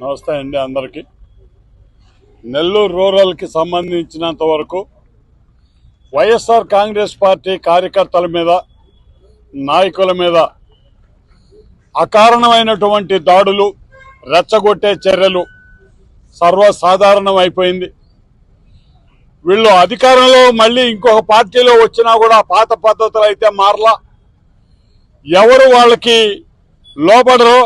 నమస్తే అండి అందరికీ. నెల్లూరు రూరల్కి సంబంధించినంత వరకు వైఎస్ఆర్ కాంగ్రెస్ పార్టీ కార్యకర్తల మీద, నాయకుల మీద అకారణమైనటువంటి దాడులు, రెచ్చగొట్టే చర్యలు సర్వసాధారణం అయిపోయింది. వీళ్ళు అధికారంలో మళ్ళీ ఇంకొక పార్టీలో వచ్చినా కూడా పాత పద్ధతులు అయితే మారలా. ఎవరు వాళ్ళకి లోబడరో,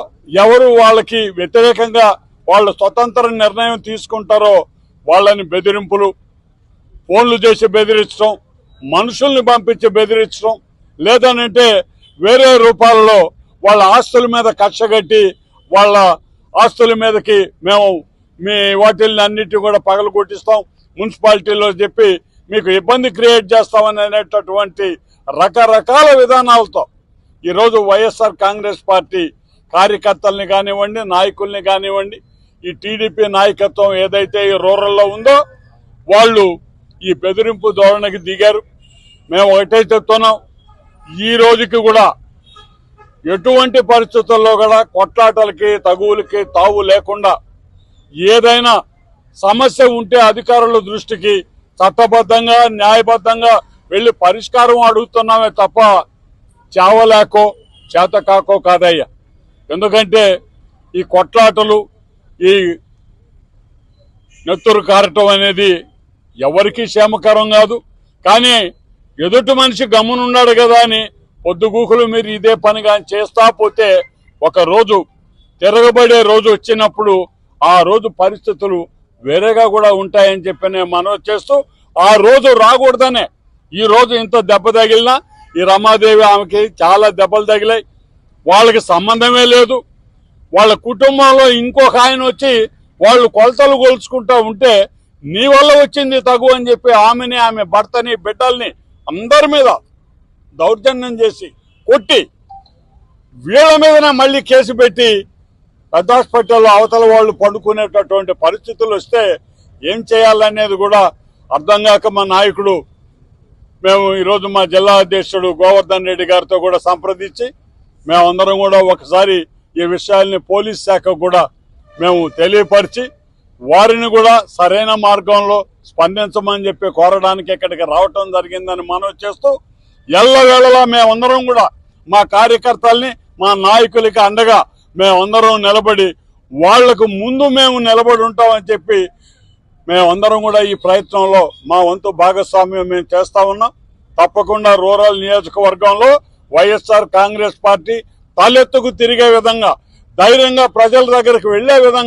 ఎవరు వాళ్ళకి వ్యతిరేకంగా వాళ్ళు స్వతంత్ర నిర్ణయం తీసుకుంటారో వాళ్ళని బెదిరింపులు, ఫోన్లు చేసి బెదిరించడం, మనుషుల్ని పంపించి బెదిరించడం, లేదనంటే వేరే రూపాలలో వాళ్ళ ఆస్తుల మీద కక్షగట్టి వాళ్ళ ఆస్తుల మీదకి మేము మీ వాటిల్ని అన్నిటి కూడా పగలగొట్టిస్తాం, మున్సిపాలిటీలో చెప్పి మీకు ఇబ్బంది క్రియేట్ చేస్తామని అనేటటువంటి రకరకాల విధానాలతో ఈరోజు వైఎస్ఆర్ కాంగ్రెస్ పార్టీ కార్యకర్తల్ని కానివ్వండి, నాయకుల్ని కానివ్వండి, ఈ టీడీపీ నాయకత్వం ఏదైతే ఈ రూరల్లో ఉందో వాళ్ళు ఈ బెదిరింపు ధోరణికి దిగారు. మేము ఒకటే చెప్తున్నాం, ఈ రోజుకి కూడా ఎటువంటి పరిస్థితుల్లో కూడా కొట్లాటలకి, తగువులకి తావు లేకుండా ఏదైనా సమస్య ఉంటే అధికారుల దృష్టికి చట్టబద్ధంగా, న్యాయబద్ధంగా వెళ్లి పరిష్కారం అడుగుతున్నామే తప్ప చావలేకో చేతకాకో కాదయ్యా. ఎందుకంటే ఈ కొట్లాటలు, ఈ నెత్తురు కారటం అనేది ఎవరికీ క్షేమకరం కాదు. కానీ ఎదుటి మనిషి గమ్మునున్నాడు కదా అని పొద్దుగూకులు మీరు ఇదే పనిగా చేస్తా పోతే ఒక రోజు తిరగబడే రోజు వచ్చినప్పుడు ఆ రోజు పరిస్థితులు వేరేగా కూడా ఉంటాయని చెప్పి నేను మనవి చేస్తూ, ఆ రోజు రాకూడదనే ఈ రోజు ఇంత దెబ్బ తగిలినా, ఈ రమాదేవి ఆమెకి చాలా దెబ్బలు తగిలాయి. వాళ్ళకి సంబంధమే లేదు. వాళ్ళ కుటుంబంలో ఇంకొక ఆయన వచ్చి వాళ్ళు కొలతలు కొలుచుకుంటా ఉంటే నీ వల్ల వచ్చింది తగు అని చెప్పి ఆమెని, ఆమె భర్తని, బిడ్డల్ని అందరి మీద దౌర్జన్యం చేసి కొట్టి వీళ్ళ మీదనే మళ్ళీ కేసు పెట్టి పెద్ద హాస్పిటల్లో అవతల వాళ్ళు పండుకునేటటువంటి పరిస్థితులు వస్తే ఏం చేయాలనేది కూడా అర్థం కాక మా నాయకుడు, మేము ఈరోజు మా జిల్లా అధ్యక్షుడు గోవర్ధన్ రెడ్డి గారితో కూడా సంప్రదించి మేమందరం కూడా ఒకసారి ఈ విషయాల్ని పోలీస్ శాఖకు కూడా మేము తెలియపరిచి వారిని కూడా సరైన మార్గంలో స్పందించమని చెప్పి కోరడానికి ఇక్కడికి రావటం జరిగిందని మనవి చేస్తూ, ఎల్లవేళలా మేమందరం కూడా మా కార్యకర్తల్ని, మా నాయకులకి అండగా మేమందరం నిలబడి వాళ్లకు ముందు మేము నిలబడి ఉంటామని చెప్పి మేమందరం కూడా ఈ ప్రయత్నంలో మా వంతు భాగస్వామ్యం మేము చేస్తా ఉన్నాం. తప్పకుండా రూరల్ నియోజకవర్గంలో వైఎస్ఆర్ కాంగ్రెస్ పార్టీ తలెత్తుకు తిరిగే విధంగా, ధైర్యంగా ప్రజల దగ్గరికి వెళ్లే విధంగా